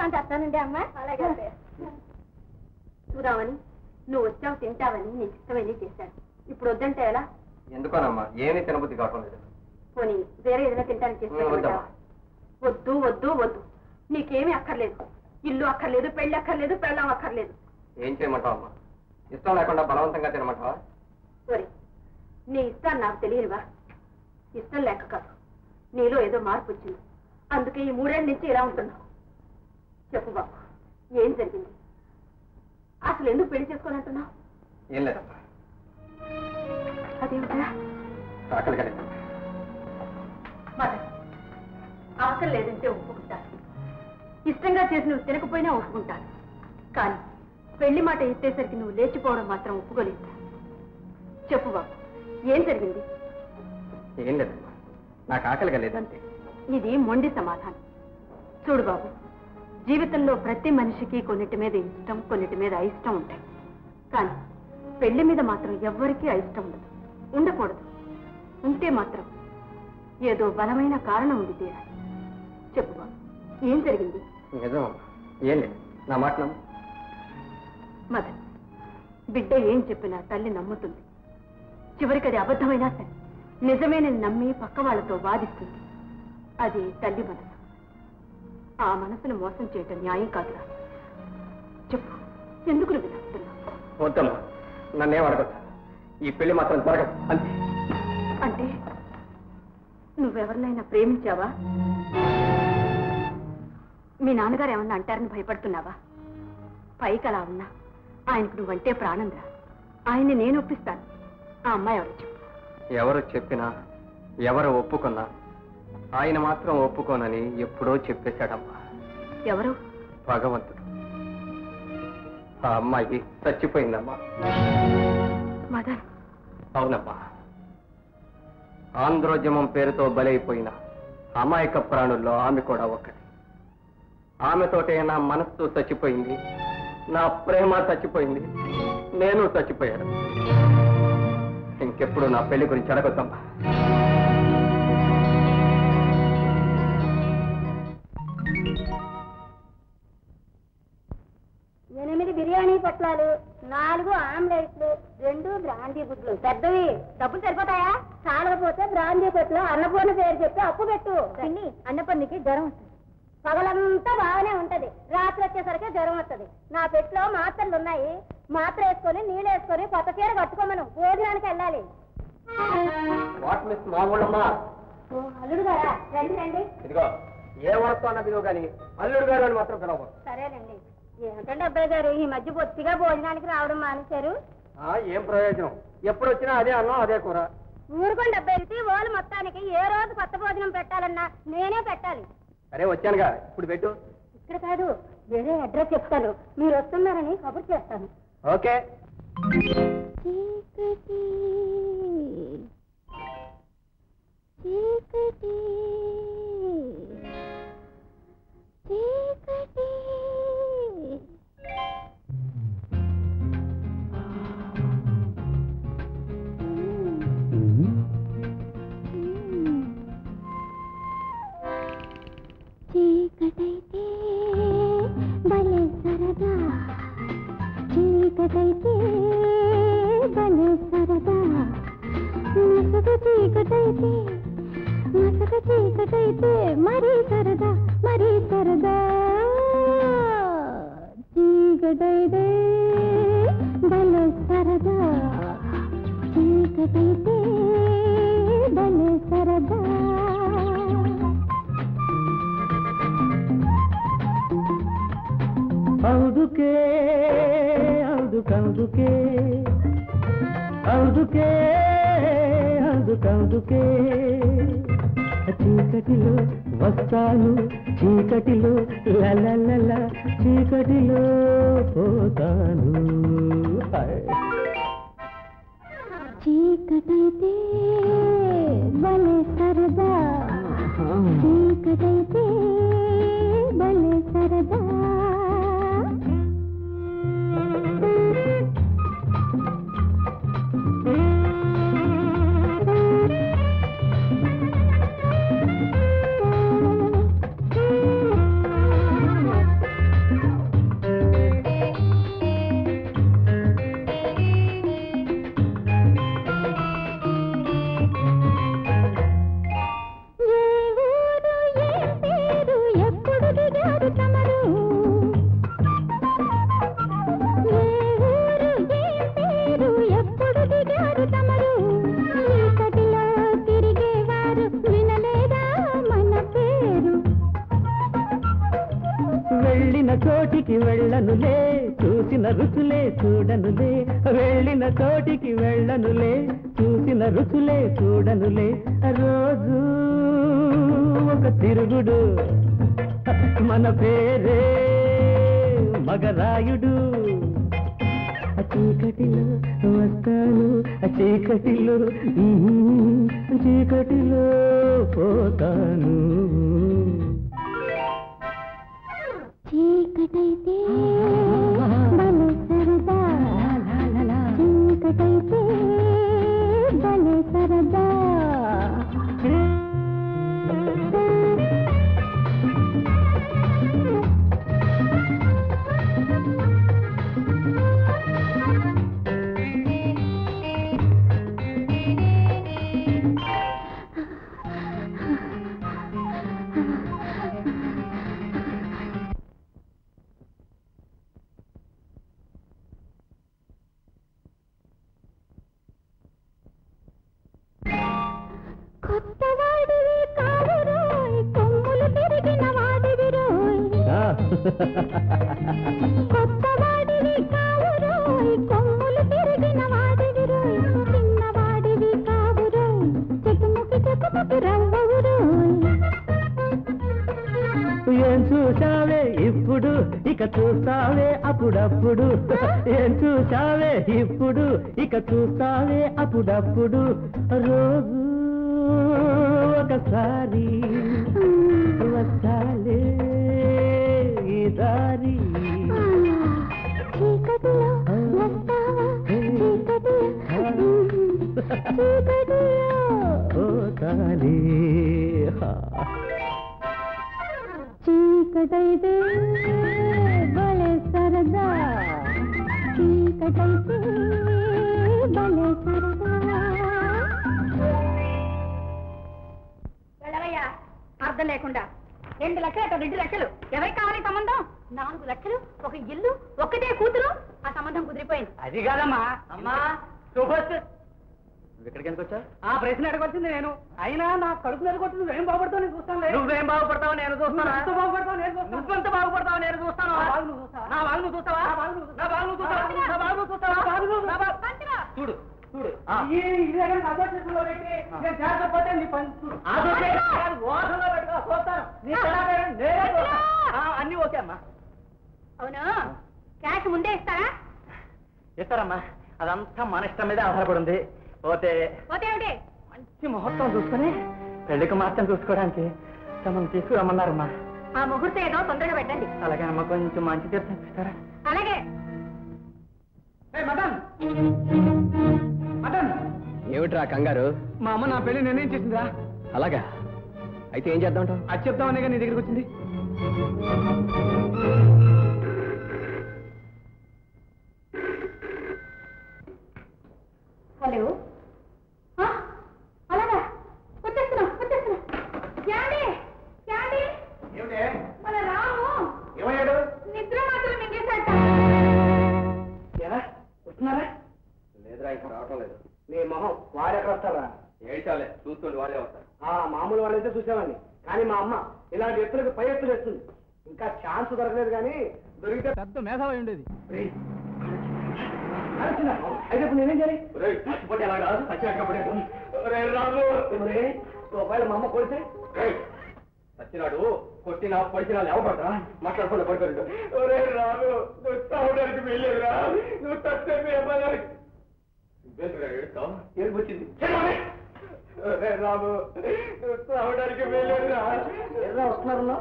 వస్తాను తెస్తానండి అమ్మ. అలాగే చూద్దామని నువ్వు వచ్చావు తింటావని నీకు ఇష్టమైంది చేశాను. ఇప్పుడు వద్దంటే ఎలా? ఎందుకోనమ్మా, ఏమీ తినబుద్ధి కావటం లేదు. పోనీ వేరే ఏదైనా తింటానికి చేస్తాను. వద్దు వద్దు వద్దు, నీకేమీ అక్కర్లేదు. ఇల్లు అక్కర్లేదు, పెళ్లి అక్కర్లేదు, పెళ్ళం అక్కర్లేదు. ఏం చేయమంటావు అమ్మా? ఇష్టం లేకుండా బలవంతంగా తినమంటావా? సరే, నీ ఇష్టాన్ని నాకు తెలియనివా? ఇష్టం లేక కాదు, నీలో ఏదో మార్పు వచ్చింది. అందుకే ఈ 3 ఏళ్ళ నుంచి ఇలా ఉంటున్నావు. చెప్పు బాబు, ఏం జరిగింది? అసలు ఎందుకు పెళ్లి చేసుకోనంటున్నావు? ఏం లేదమ్మా. అదేమిటా? ఆకలి కలిగింది. మదన్, ఆకలి లేదంటే ఒప్పుకుంటాను. ఇష్టంగా చేసి నువ్వు తినకపోయినా ఒప్పుకుంటాను. కానీ పెళ్లి మాట ఎత్తేసరికి నువ్వు లేచిపోవడం మాత్రం ఒప్పుకోలేదు. చెప్పు బాబు, ఏం జరిగింది? ఏం లేదమ్మా, నాకు ఆకలి కలిగేదంతే. ఇది మొండి సమాధానం. చూడు బాబు, జీవితంలో ప్రతి మనిషికి కొన్నిటి మీద ఇష్టం, కొన్నిటి మీద అయిష్టం ఉంటాయి. కానీ పెళ్లి మీద మాత్రం ఎవ్వరికీ అయిష్టం ఉండదు, ఉండకూడదు. ఉంటే మాత్రం ఏదో బలమైన కారణం ఉంది తీరాలి. చెప్పు బాబు, ఏం జరిగింది? నిజమమ్మా, ఏం లేదు, నా మాట నమ్ము. మదన్, బిడ్డ ఏం చెప్పినా తల్లి నమ్ముతుంది. చివరికి అది అబద్ధమైనా సరే నిజమేనని నమ్మి పక్క వాళ్ళతో వాదిస్తుంది. అది తల్లి మనసు. ఆ మనసును మోసం చేయటం న్యాయం కాదురా. చెప్పు, ఎందుకు నువ్వు నమ్ముతున్నావు? వద్దమ్మా, నన్నేం అడగదు. ఈ పెళ్లి మాత్రం జరగదు అంతే. అంటే నువ్వెవరినైనా ప్రేమించావా? మీ నాన్నగారు ఏమన్నా అంటారని భయపడుతున్నావా? పైకి అలా ఉన్నా ఆయనకు నువ్వంటే ప్రాణం రా. ఆయన్ని నేను ఒప్పిస్తాను. ఆ అమ్మాయి ఎవరు చెప్పు. ఎవరు చెప్పినా, ఎవరు ఒప్పుకున్నా ఆయన మాత్రం ఒప్పుకోనని ఎప్పుడో చెప్పేశాడమ్మా. ఎవరు? భగవంతుడు. ఆ అమ్మాయి చచ్చిపోయిందమ్మా. మదన్. అవునమ్మా, ఆంధ్రోద్యమం పేరుతో బలైపోయిన అమాయక ప్రాణుల్లో ఆమె కూడా ఒకటి. ఆమెతోటే నా మనస్సు చచ్చిపోయింది, నా ప్రేమ చచ్చిపోయింది, నేను చచ్చిపోయాను. ఇంకెప్పుడు నా పెళ్లి గురించి అడగొద్దమ్మా. 8 బిర్యానీ పొట్లాలు, 4 ఆమ్లెట్లు, 2 బ్రాందీ గుడ్లు. పెద్దవి. డబ్బులు సరిపోతాయా? చాలకపోతే బ్రాందీ పొట్లు అన్నపూర్ణ పేరు చెప్పి అప్పు పెట్టు. అన్నపూర్ణకి జ్వరం వస్తుంది. పగలంతా బాగానే ఉంటది, రాత్రి వచ్చేసరికి జ్వరం వస్తుంది. నా పెట్లో మాత్రలు ఉన్నాయి. మాత్ర వేసుకొని నీళ్ళు వేసుకొని కొత్త చీర కట్టుకోమను. భోజనానికి వెళ్ళాలి. అల్లుడు గారా? రండి రండి. ఇదిగో, ఏ వరతో అన్న పిలువు కానీ అల్లుడు గారు అని మాత్రం పిలవ. సరేనండి. ఏమిటండి అబ్బాయి గారు, ఈ మధ్య బొత్తిగా భోజనానికి రావడం మానేశారు? ఏం ప్రయోజనం? ఎప్పుడు వచ్చినా అదే అన్నం అదే కూర. ఊరుకోండి అబ్బాయి, వాళ్ళు మొత్తానికి ఏ రోజు కొత్త భోజనం పెట్టాలన్నా నేనే పెట్టాలి. సరే వచ్చానుగా, ఇప్పుడు పెట్టు. ఇక్కడ కాదు, వేరే అడ్రస్ చెప్తాను. మీరు వస్తున్నారని కబుర్ చేస్తాను. ఓకే. చీకటి చీకటి చీకటి చీకటైతే భలే సరదా, చీకటైతే భలే సరదా, మసక చీకటైతే మసక చీకటైతే మరీ సరదా, మరీ సరదా, చీకటైతే భలే సరదా, చీకటైతే భలే సరదా. అందుకే అందుకందుకే అందుకే అందుకందుకే చీకటిలో వస్తాను, చీకటిలో లలలల, చీకటిలో పోతాను. చీకటైతే భలే సరదా, చీకటైతే భలే సరదా. వెళ్ళిన చోటికి వెళ్ళనులే చూసిన రుచులే చూడనులే వెళ్ళిన చోటికి వెళ్ళనులే చూసిన రుచులే చూడనులే రోజు ఒక తిరుగుడు మన పేరే మగరాయుడు చీకటిలో వస్తాను చీకటిలో చీకటిలో పోతాను చీకటైతే భలే సరదా చీకటైతే భలే సరదా కొత్తవాడివి కావురోయ్ కొమ్ములు తిరిగిన వాడివిరోయ్ కొత్తవాడివి కావురోయ్ కొమ్ములు తిరిగిన వాడివిరోయ్ చిన్నవాడివి కావురోయ్ చెట్టుముకి రవ్వవురోయ్ ఏం చూసావే ఇప్పుడు ఇక చూస్తావే అప్పుడప్పుడు ఏం చూసావే ఇప్పుడు ఇక చూస్తావే అప్పుడప్పుడు రోజు ఒకసారి వస్తాలే ఈ దారి చీకటిలో వస్తావా చీకటిలో పోతాలే చీకటైతే భలే సరదా చీకటైతే భలే సరదా వెళ్ళవయ్యా అర్థం లేకుండా 2 లక్షలు 2 లక్షలు ఎవరికి కావాలి సంబంధం 4 లక్షలు ఒక ఇల్లు ఒక్కటే కూతురు ఆ సంబంధం కుదిరిపోయింది అది కాదమ్మా అమ్మా శుభోత్ ఇక్కడికి ఎందుకు వచ్చా ఆ ప్రశ్న అడగొచ్చింది నేను అయినా నా కడుపు నెలకొట్టు నువ్వేం బాగుపడతావు నేను చూస్తాను నువ్వేం బాగుపడతావు నేను చూస్తాను ఎంత బాగుపడతావు నేను చూస్తాను నువ్వెంత బాగుపడతావు నేను చూస్తాను నా బాగు నువ్వు చూస్తావా నా బాగు నువ్వు చూస్తావా నా బాగు నువ్వు చూస్తావా నా బాగు నువ్వు చూస్తావా నా బాగు నువ్వు చూస్తావా చూడు చూడు ఈ ఇదే కానీ అదోచేతుల్లో పెట్టి నేను చేరకపోతే నీ పని చూడు ఓటంలో పెట్టుకో చూస్తాను నీ తెలంగాణ నేనే చూస్తాను. అన్నీ ఓకే అమ్మా అవును క్యాష్ ముందే ఇస్తారా ఇస్తారమ్మా అదంతా మన ఇష్టం మీద ఆధారపడింది పోతే పోతే ఏమిటి మంచి ముహూర్తం చూసుకుని పెళ్లికి మాత్రం చూసుకోవడానికి తమను తీసుకురమ్మన్నారమ్మా ఆ ముహూర్తం ఏదో తొందరగా పెట్టండి అలాగే అమ్మ కొంచెం మంచి తీర్థం ఇస్తారా అలాగే మటన్ మటన్ ఏమిట్రా కంగారు మా అమ్మ నా పెళ్లి నిర్ణయం చేసిందిరా అలాగా అయితే ఏం చేద్దామంటావు అది చెప్తామనే నీ దగ్గరికి వచ్చింది హలో అలాగా వచ్చేస్తున్నా మన రాము ఏమయ్యాడు నిద్ర మాత్రం మింగేశాట ఎలా వస్తున్నారా లేదురా ఇంకా రావటం లేదు నీ మొహం వాడెక్కడ వస్తారా ఏడ్చాలే చూస్తుండే వాళ్ళే వస్తారు మామూలు వాళ్ళైతే చూసేవాడిని కానీ మా అమ్మ ఇలాంటి ఎత్తులకు పై ఎత్తులు వేస్తుంది ఇంకా ఛాన్స్ దొరకలేదు కానీ దొరికితే పెద్ద మేధావి ఉండేది అయితే ఇప్పుడు నేనేం చేయాలి ఒకవేళ మా అమ్మ కొడితే సచ్చినాడు కొట్టినా పడిచినా లేవబడరా మాట్లాడకుండా పడుకోండి రాను నువ్వు తాగడానికి వెళ్ళేదిరా నువ్వు తప్పేమి ఏడుస్తావు ఏడుపొచ్చింది రాము నువ్వు తాగడానికి వెళ్ళేదిరా ఎలా వస్తున్నారన్నా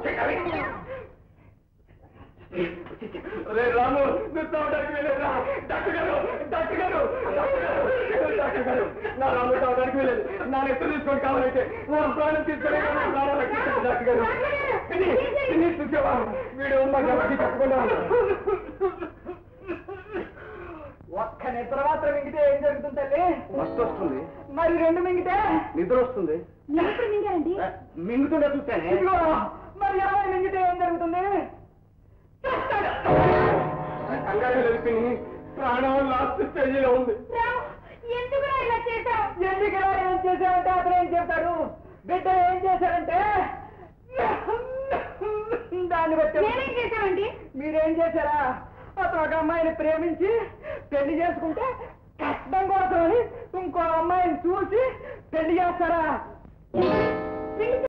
రాము నువ్వు తాగడానికి వెళ్ళేదిరా డాక్టర్ గారు నా రాము తాగడానికి వెళ్ళేది నా ఎత్తు తీసుకొని కావాలంటే నా ప్రాణం తీసుకొని డాక్టర్ గారు చూసావా వీడు మాకు ఎవరికి చెప్పకుండా ఒక్క నిద్ర మాత్రం మింగితే ఏం జరుగుతుంది తల్లి మస్తు వస్తుంది మరి 2 మింగితే నిద్ర వస్తుంది ఎప్పుడు మింగారండి మింగుతుండే చూస్తానే ఇదిగో మరి 20 మింగితే ఏం జరుగుతుంది కంగారు తెలిపి ప్రాణం లాస్ట్ స్టేజీలో ఉంది ఎందుకు ఇలా చేశావు ఎందుకు ఇలా ఏం చేశాడంటే అతను ఏం చెప్తాడు బిడ్డ ఏం చేశాడంటే దాన్ని బట్టి మేమేం చేశామండి? మీరేం చేశారా? అతను ఒక అమ్మాయిని ప్రేమించి పెళ్లి చేసుకుంటే కష్టం కోసమని ఇంకో అమ్మాయిని చూసి పెళ్లి చేస్తారా?